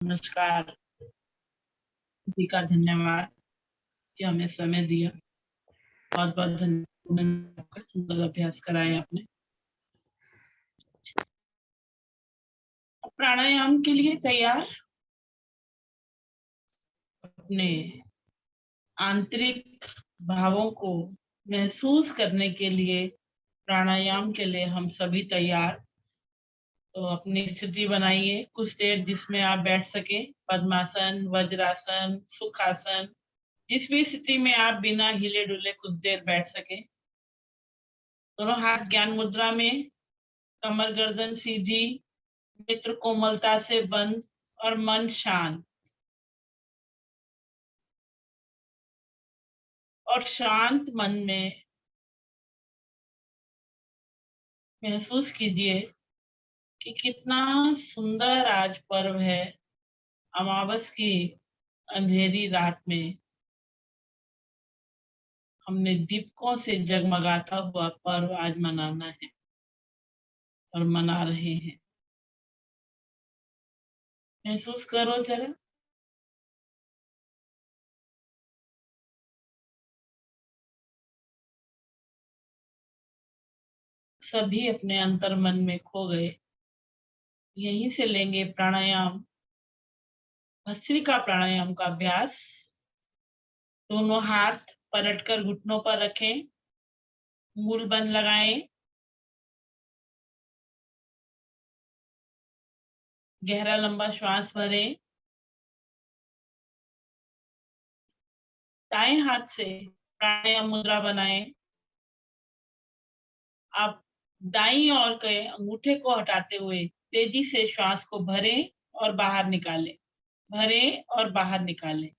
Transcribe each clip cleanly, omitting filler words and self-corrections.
नमस्कार जी का धन्यवाद कि हमें समय दिया। बहुत-बहुत धन्यवाद आपका सुंदर अभ्यास कराया आपने। प्राणायाम के लिए तैयार अपने आंतरिक भावों को महसूस करने के लिए प्राणायाम के लिए हम सभी तैयार। तो अपनी स्थिति बनाइए कुछ देर जिसमें आप बैठ सकें। पद्मासन, वज्रासन, सुखासन, जिस भी स्थिति में आप बिना हिले-डुले कुछ देर बैठ सकें। दोनों हाथ ज्ञान मुद्रा में, कमर गर्दन सीधी, नेत्र कोमलता से बंद और मन शांत। और शांत मन में महसूस कीजिए कि कितना सुंदर आज पर्व है। अमावस की अंधेरी रात में हमने दीपकों से जगमगाता हुआ पर्व आज मनाना है और मना रहे हैं। महसूस करो जरा। सभी अपने अंतर्मन में खो गए। यहीं से लेंगे प्राणायाम, भस्त्रिका प्राणायाम का अभ्यास। दोनों हाथ पलटकर घुटनों पर रखें, मूल बंद लगाएं, गहरा लंबा श्वास भरें। दाएं हाथ से प्राणायाम मुद्रा बनाएं। आप दाईं ओर के अंगूठे को हटाते हुए तेजी से श्वास को भरें और बाहर निकालें, भरें और बाहर निकालें।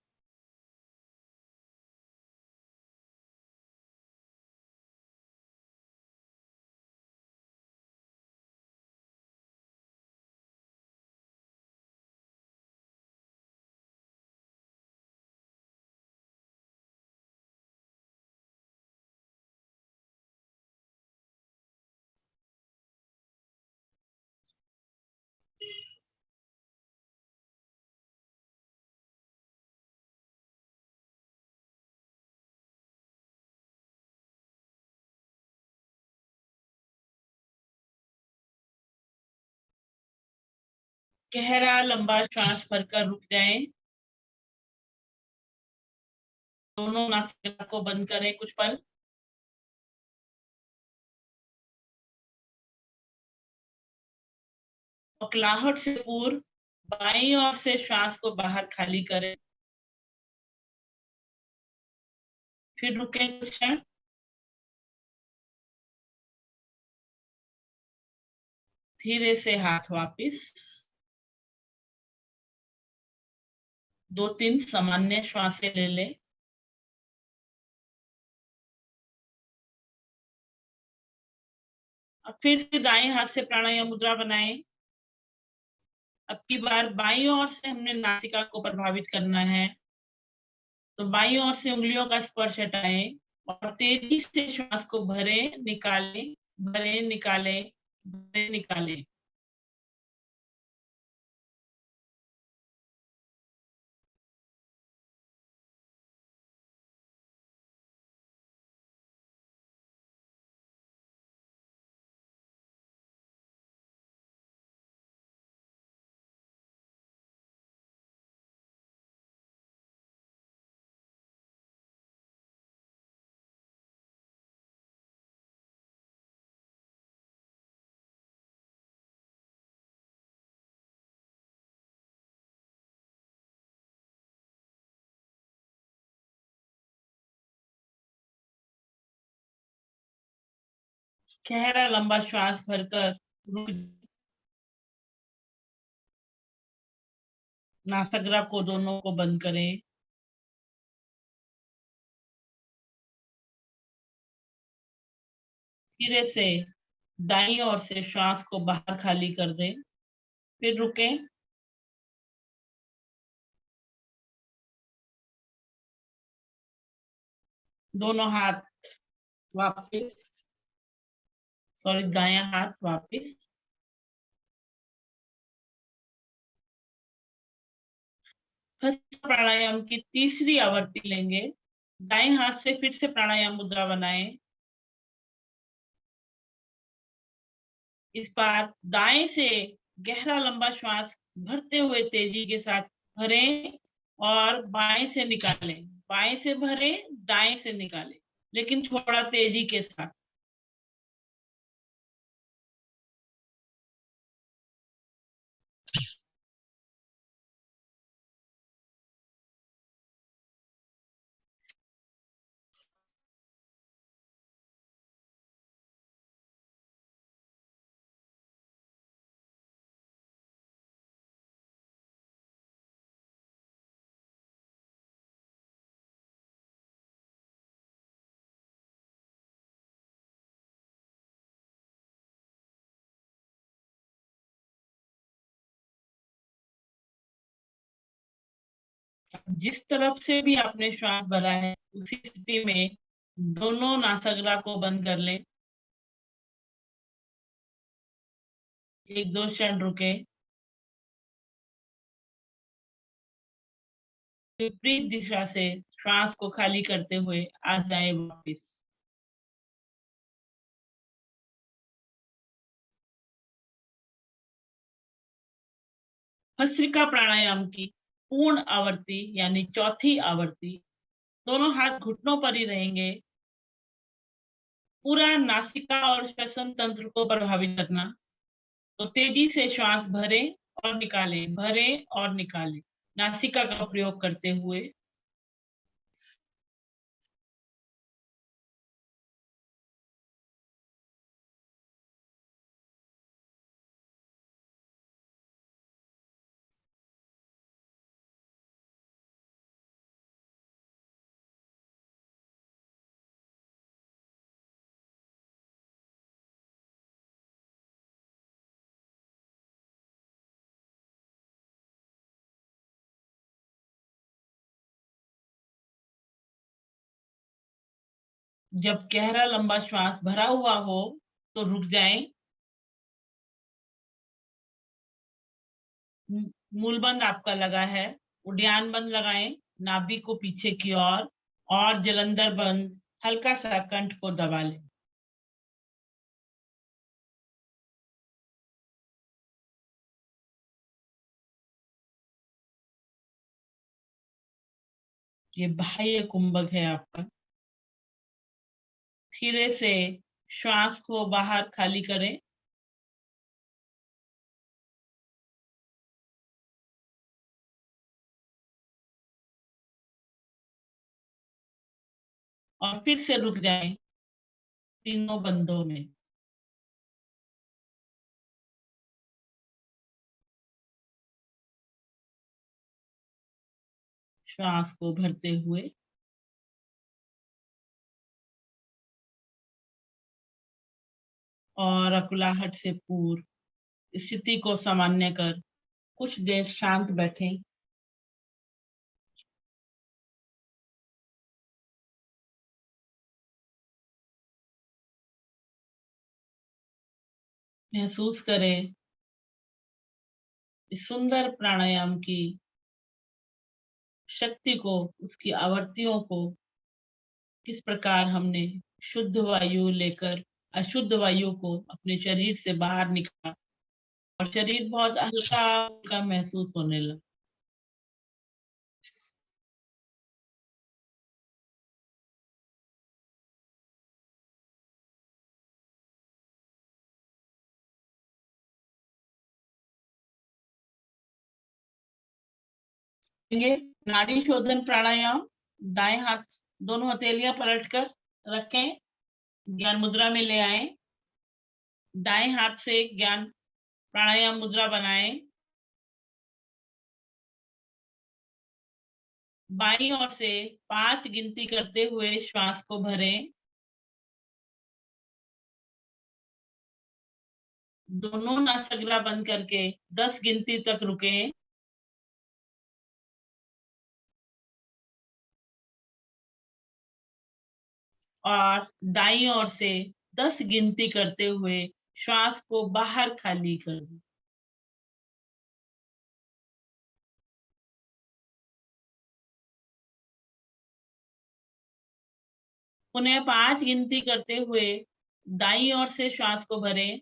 गहरा लंबा श्वास भरकर रुक जाएं। दोनों नासिका को बंद करें कुछ पल। औकलाहट से पूर्व बाईं ओर से श्वास को बाहर खाली करें। फिर रुकें कुछ क्षण। धीरे से हाथ वापिस। 2-3 सामान्य श्वासें ले लें। अब फिर से दाएं हाथ से प्राणायाम मुद्रा बनाएं। अब की बार बाईं ओर से हमने नासिका को प्रभावित करना है। तो बाईं ओर से उंगलियों का स्पर्श हटाएं और तेजी से श्वास को भरें, निकालें, भरें, निकालें, भरें, निकालें। गहरा लंबा श्वास भरकर रुक। नासाग्रा को दोनों को बंद करें। धीरे से दाईं ओर से श्वास को बाहर खाली कर दें। फिर रुकें। दोनों हाथ वापिस, सॉरी दायां हाथ वापिस। भस्त्रिका प्राणायाम की तीसरी आवृत्ति लेंगे। दाएं हाथ से फिर से प्राणायाम मुद्रा बनाएं। इस बार दाएं से गहरा लंबा श्वास भरते हुए तेजी के साथ भरें और बाएं से निकालें। बाएं से भरें, दाएं से निकालें, लेकिन थोड़ा तेजी के साथ। जिस तरफ से भी आपने श्वास भरा है उसी स्थिति में दोनों नासाग्रा को बंद कर लें। एक दो क्षण रुके। विपरीत दिशा से श्वास को खाली करते हुए आ जाए वापस। भस्त्रिका प्राणायाम की पूर्ण आवृत्ति यानी चौथी आवृत्ति। दोनों हाथ घुटनों पर ही रहेंगे। पूरा नासिका और श्वसन तंत्र को प्रभावित करना। तो तेजी से श्वास भरें और निकालें, भरें और निकालें, नासिका का प्रयोग करते हुए। जब गहरा लंबा श्वास भरा हुआ हो तो रुक जाएं। मूल बंद आपका लगा है, उड्डयन बंद लगाएं, नाभि को पीछे की ओर और जलंधर बंद हल्का सा कंठ को दबा लें। ये बाह्य कुंभक है आपका। धीरे से श्वास को बाहर खाली करें और फिर से रुक जाएं तीनों बंदों में। श्वास को भरते हुए और अकुलाहट से पूर्व स्थिति को सामान्य कर कुछ देर शांत बैठें। महसूस करें इस सुंदर प्राणायाम की शक्ति को, उसकी आवृत्तियों को, किस प्रकार हमने शुद्ध वायु लेकर अशुद्ध वायु को अपने शरीर से बाहर निकाला और शरीर बहुत हल्का हल्का महसूस होने लगा। नाड़ी शोधन प्राणायाम। दाएं हाथ दोनों हथेलियां पलट कर रखें, ज्ञान मुद्रा में ले आए। दाएं हाथ से ज्ञान प्राणायाम मुद्रा बनाएं। बाईं ओर से 5 गिनती करते हुए श्वास को भरें। दोनों नासाग्रा बंद करके 10 गिनती तक रुकें। और दाईं ओर से 10 गिनती करते हुए श्वास को बाहर खाली कर दें। पुनः 5 गिनती करते हुए दाईं ओर से श्वास को भरें।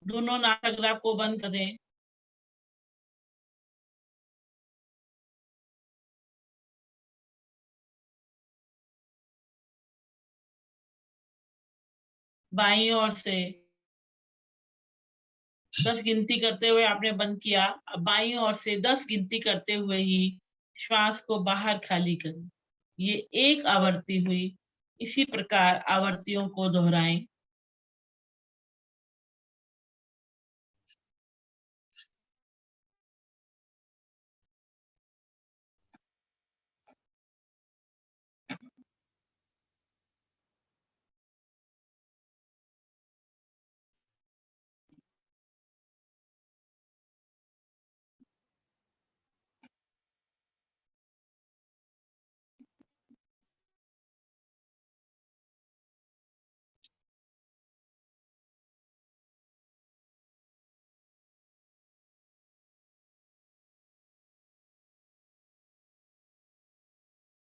दोनों नासाग्राह को बंद कर दें। बाईं ओर से 10 गिनती करते हुए आपने बंद किया। अब बाईं ओर से 10 गिनती करते हुए ही श्वास को बाहर खाली करें। ये एक आवृत्ति हुई। इसी प्रकार आवृत्तियों को दोहराएं।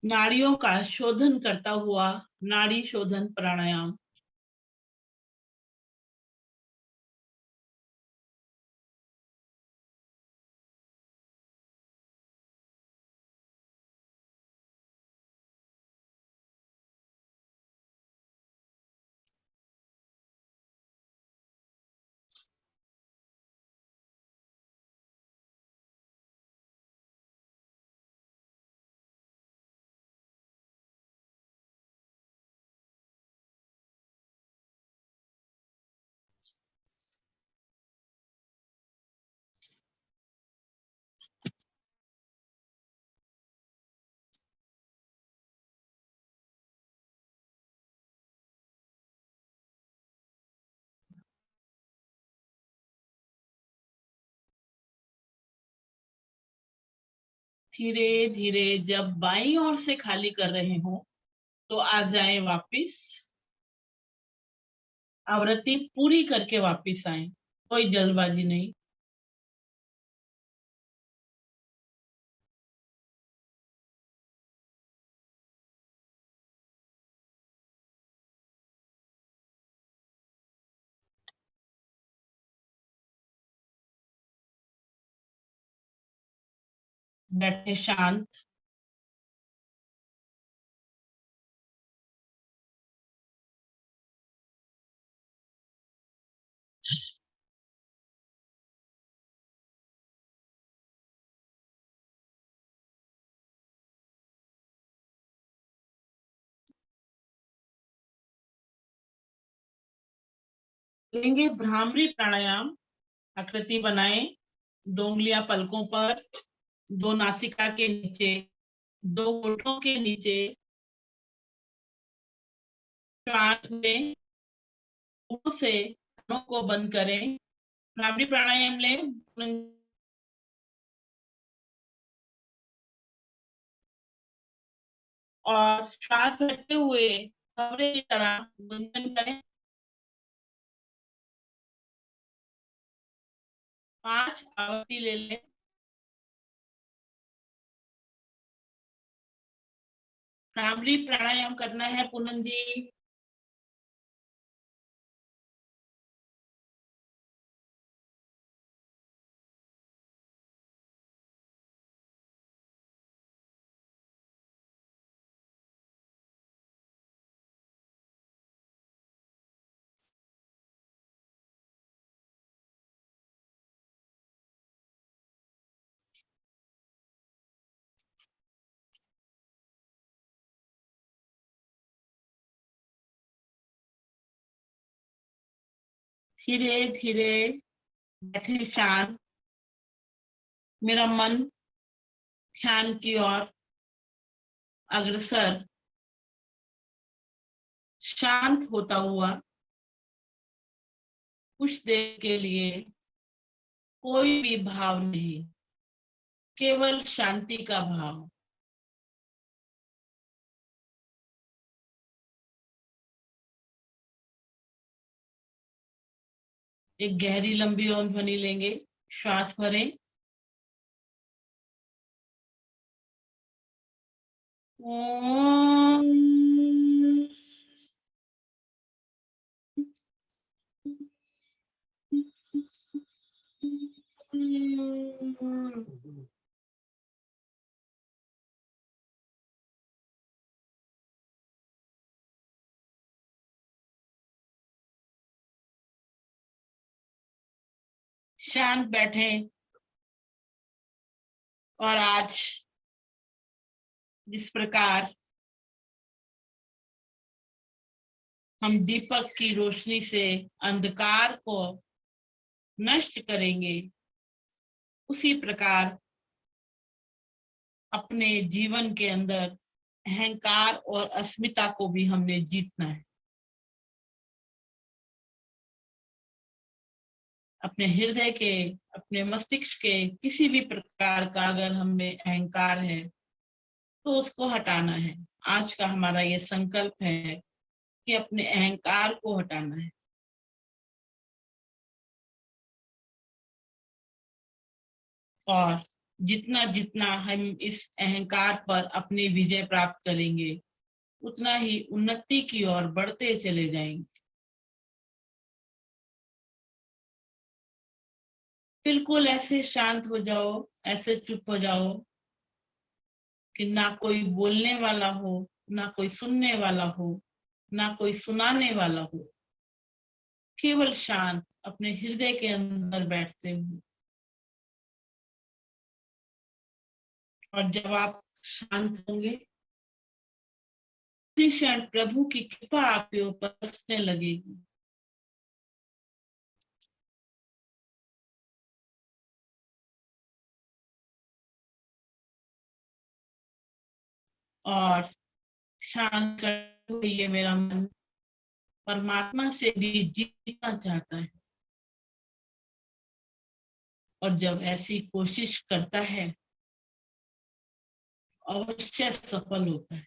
नाड़ियों का शोधन करता हुआ नाड़ी शोधन प्राणायाम। धीरे धीरे जब बाईं ओर से खाली कर रहे हो तो आ जाए वापिस। आवृत्ति पूरी करके वापिस आए। कोई जल्दबाजी नहीं। बैठे शांत। लेंगे भ्रामरी प्राणायाम। आकृति बनाएं। 2 उंगलियां पलकों पर, 2 नासिका के नीचे, 2 होठों के नीचे। श्वास में मुंह से कानों को बंद करें। भ्रामरी प्राणायाम लें। और श्वास भरते हुए कमरे की तरह गुंजन करें। 5 आवृत्ति ले लें। भ्रामरी प्राणायाम करना है पूनम जी। धीरे धीरे बैठे शांत। मेरा मन ध्यान की ओर अग्रसर शांत होता हुआ। कुछ देर के लिए कोई भी भाव नहीं, केवल शांति का भाव। एक गहरी लंबी ओम ध्वनि लेंगे। श्वास भरें। ओम शांत बैठे और आज जिस प्रकार हम दीपक की रोशनी से अंधकार को नष्ट करेंगे, उसी प्रकार अपने जीवन के अंदर अहंकार और अस्मिता को भी हमने जीतना है। अपने हृदय के, अपने मस्तिष्क के किसी भी प्रकार का अगर हमें अहंकार है तो उसको हटाना है। आज का हमारा ये संकल्प है कि अपने अहंकार को हटाना है। और जितना जितना हम इस अहंकार पर अपनी विजय प्राप्त करेंगे, उतना ही उन्नति की ओर बढ़ते चले जाएंगे। बिल्कुल ऐसे शांत हो जाओ, ऐसे चुप हो जाओ कि ना कोई बोलने वाला हो, ना कोई सुनने वाला हो, ना कोई सुनाने वाला हो। केवल शांत अपने हृदय के अंदर बैठते हो। और जब आप शांत होंगे, उसी क्षण प्रभु की कृपा आपके ऊपर बरसने लगेगी। और ध्यान करते हुए ये मेरा मन परमात्मा से भी जीतना चाहता है, और जब ऐसी कोशिश करता है अवश्य सफल होता है।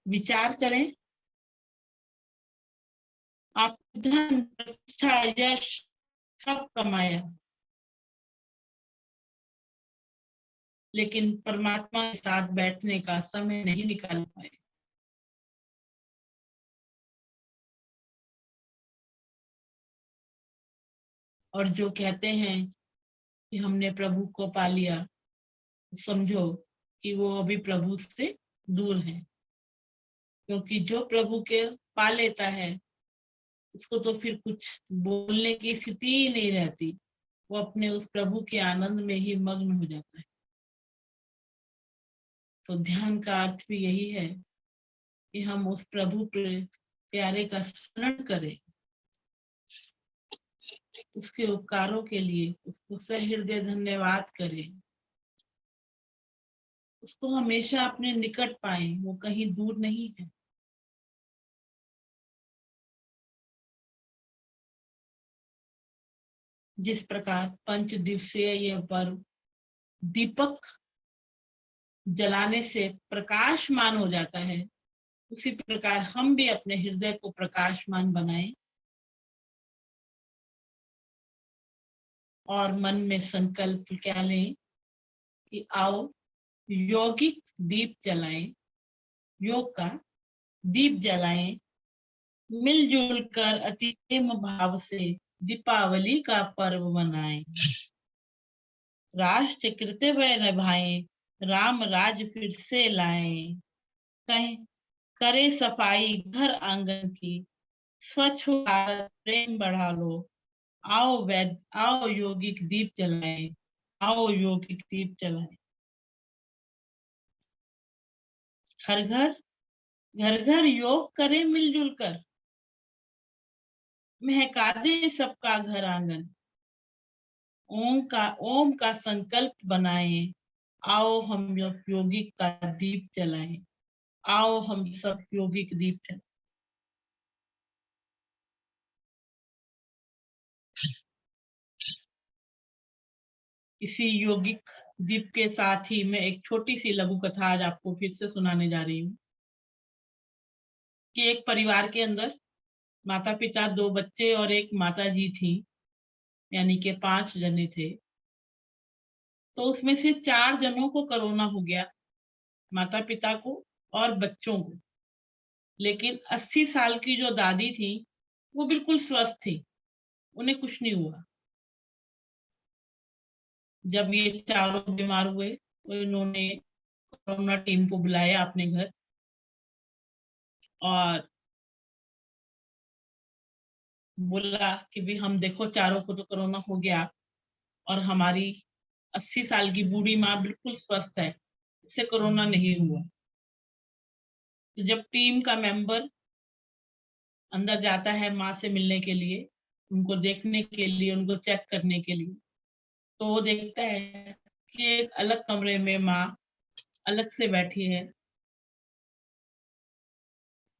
विचार करें, आप धन, प्रतिष्ठा, यश सब कमाया, लेकिन परमात्मा के साथ बैठने का समय नहीं निकाल पाए। और जो कहते हैं कि हमने प्रभु को पा लिया, समझो कि वो अभी प्रभु से दूर है। क्योंकि जो प्रभु के पा लेता है, उसको तो फिर कुछ बोलने की स्थिति ही नहीं रहती। वो अपने उस प्रभु के आनंद में ही मग्न हो जाता है। तो ध्यान का अर्थ भी यही है कि हम उस प्रभु प्यारे का स्मरण करें, उसके उपकारों के लिए उसको सहृदय धन्यवाद करें, उसको हमेशा अपने निकट पाए, वो कहीं दूर नहीं है। जिस प्रकार पंच दिवसीय यह पर्व दीपक जलाने से प्रकाशमान हो जाता है, उसी प्रकार हम भी अपने हृदय को प्रकाशमान बनाएं और मन में संकल्प क्या लें कि आओ यौगिक दीप जलाएं, योग का दीप जलाएं, मिलजुल कर अति प्रेम भाव से दीपावली का पर्व मनाएं, राष्ट्र कर्तव्य निभाएं, राम राज फिर से लाएं, कहें करे सफाई घर आंगन की, स्वच्छ भारत प्रेम बढ़ा लो, आओ यौगिक दीप जलाएं, आओ यौगिक दीप जलाएं। हर घर घर घर योग करें मिलजुल कर, महका दे सबका घर आंगन, ओम का संकल्प बनाएं, आओ हम यौगिक का दीप जलाएं, आओ हम सब यौगिक दीप जलाएं। इसी यौगिक दीप के साथ ही मैं एक छोटी सी लघु कथा आज आपको फिर से सुनाने जा रही हूँ। कि एक परिवार के अंदर माता पिता, दो बच्चे और एक माता जी थी। यानी कि 5 जने थे। तो उसमें से 4 जनों को कोरोना हो गया, माता-पिता को और बच्चों को। लेकिन 80 साल की जो दादी थी, वो बिल्कुल स्वस्थ थी, उन्हें कुछ नहीं हुआ। जब ये चारों बीमार हुए, तो इन्होंने कोरोना टीम को बुलाया अपने घर और बोला कि भई हम देखो चारों को तो कोरोना हो गया और हमारी 80 साल की बूढ़ी माँ बिल्कुल स्वस्थ है, उसे कोरोना नहीं हुआ। तो जब टीम का मेंबर अंदर जाता है माँ से मिलने के लिए, उनको देखने के लिए, उनको चेक करने के लिए, तो वो देखता है कि एक अलग कमरे में माँ अलग से बैठी है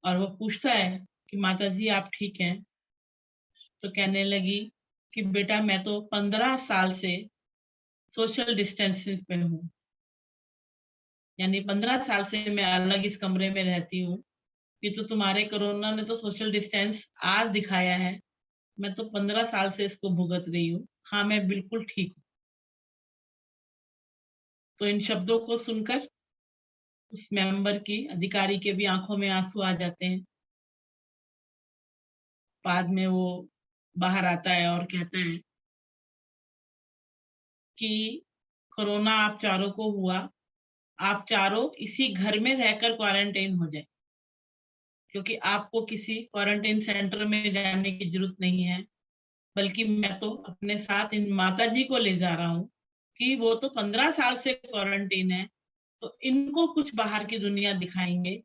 और वो पूछता है कि माताजी आप ठीक हैं? तो कहने लगी कि बेटा मैं तो 15 साल से सोशल डिस्टेंसिंग पे हूँ। यानी 15 साल से मैं अलग इस कमरे में रहती हूँ। ये तो तुम्हारे कोरोना ने तो सोशल डिस्टेंस आज दिखाया है। मैं तो 15 साल से इसको भुगत रही हूँ। हाँ, मैं बिल्कुल ठीक हूँ। तो इन शब्दों को सुनकर उस मेंबर की, अधिकारी के भी आँखों में आँसू आ जाते हैं। बाद में वो बाहर आता है और कहता है कि कोरोना आप चारों को हुआ, आप चारों इसी घर में रहकर क्वारंटाइन हो जाएँ, क्योंकि आपको किसी क्वारंटाइन सेंटर में जाने की ज़रूरत नहीं है। बल्कि मैं तो अपने साथ इन माताजी को ले जा रहा हूँ कि वो तो 15 साल से क्वारंटाइन है, तो इनको कुछ बाहर की दुनिया दिखाएँगे।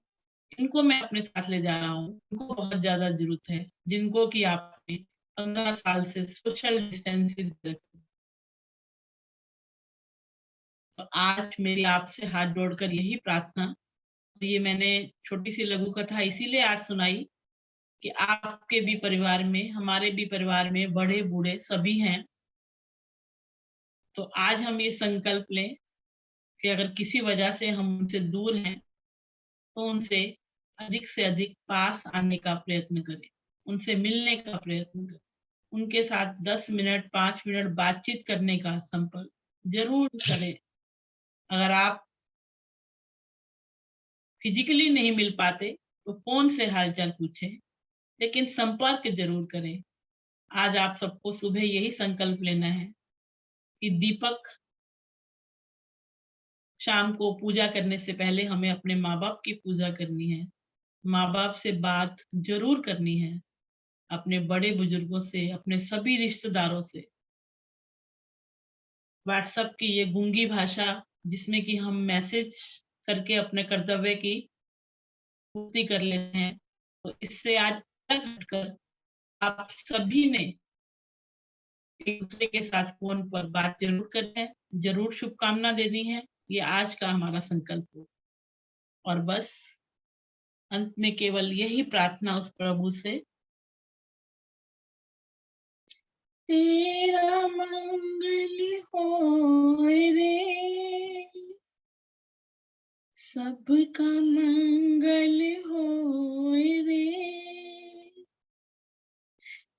इनको मैं अपने साथ ले जा रहा हूँ, इनको बहुत ज़्यादा ज़रूरत है, जिनको कि आपने 15 साल से सोशल डिस्टेंसिंग रखी। तो आज मेरी आपसे हाथ जोड़कर यही प्रार्थना, ये मैंने छोटी-सी लघु कथा इसीलिए आज सुनाई कि आपके भी परिवार में, हमारे भी परिवार में बड़े-बूढ़े सभी हैं। तो आज हम ये संकल्प लें कि अगर किसी वजह से हम उनसे दूर हैं, तो उनसे अधिक से अधिक पास आने का प्रयत्न करें, उनसे मिलने का प्रयत्न करें, उनके साथ 10 मिनट, 5 मिनट बातचीत करने का संपर्क ज़रूर करें। अगर आप फिज़िकली नहीं मिल पाते, तो फ़ोन से हाल-चाल पूछें, लेकिन संपर्क ज़रूर करें। आज आप सबको सुबह यही संकल्प लेना है कि दीपक शाम को पूजा करने से पहले हमें अपने माँ-बाप की पूजा करनी है। माँ-बाप से बात ज़रूर करनी है, अपने बड़े-बुजुर्गों से, अपने सभी रिश्तेदारों से। व्हाट्सएप की ये गूंगी भाषा जिसमें कि हम मैसेज करके अपने कर्तव्य की पूर्ति कर लेते हैं, तो इससे आज अलग हटकर आप सभी ने एक-दूसरे के साथ फ़ोन पर बात ज़रूर करनी है, ज़रूर शुभकामना देनी है। ये आज का हमारा संकल्प हो और बस अंत में केवल यही प्रार्थना उस प्रभु से, तेरा मंगल होए रे, सबका मंगल होए रे,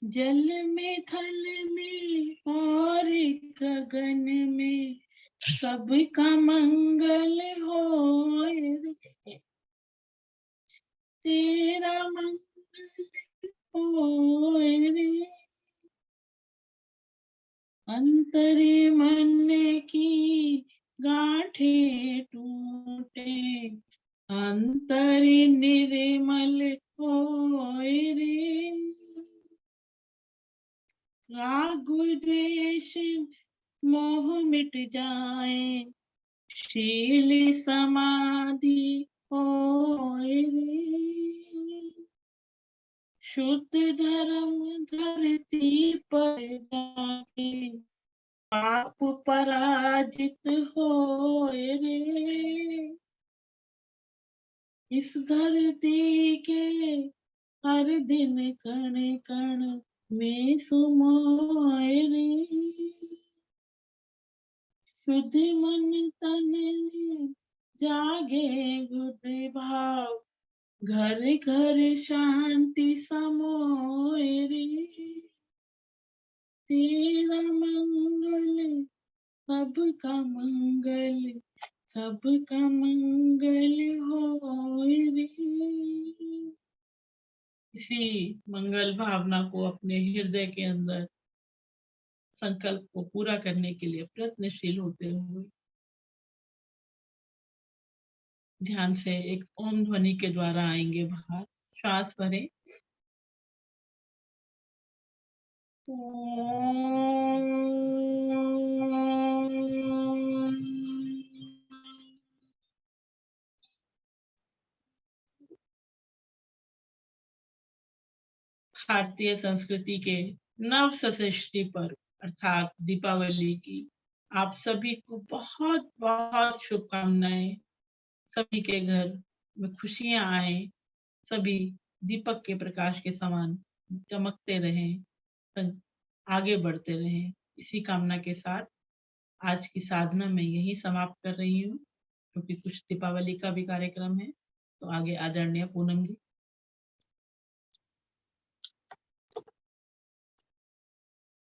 जल में थल में और गगन में सबका मंगल होए रे, तेरा मंगल होए रे, अंतरे मन की गाँठें टूटे, अंतरे निर्मल होए रे, राग द्वेष मोह मिट जाए, शील समाधि होए रे, शुद्ध धर्म धरती पर जाके पाप पराजित होए रे, इस धरती के हर दिन कण कण में समाए रे, शुद्ध मन तन में जागे बुद्ध भाव, घर घर शांति समोए रे, तेरा मंगल सबका मंगल, सबका मंगल होए रे। इसी मंगल भावना को अपने हृदय के अंदर संकल्प को पूरा करने के लिए प्रयत्नशील होते हुए ध्यान से एक ओम ध्वनि के द्वारा आएंगे बाहर। श्वास भरें। भारतीय संस्कृति के नव सशस्त्री पर्व अर्थात दीपावली की आप सभी को बहुत बहुत शुभकामनाएं। सभी के घर में खुशियां आए, सभी दीपक के प्रकाश के समान चमकते रहें, आगे बढ़ते रहें। इसी कामना के साथ आज की साधना मैं यही समाप्त कर रही हूँ, क्योंकि कुछ दीपावली का भी कार्यक्रम है। तो आगे आदरणीय पूनम जी।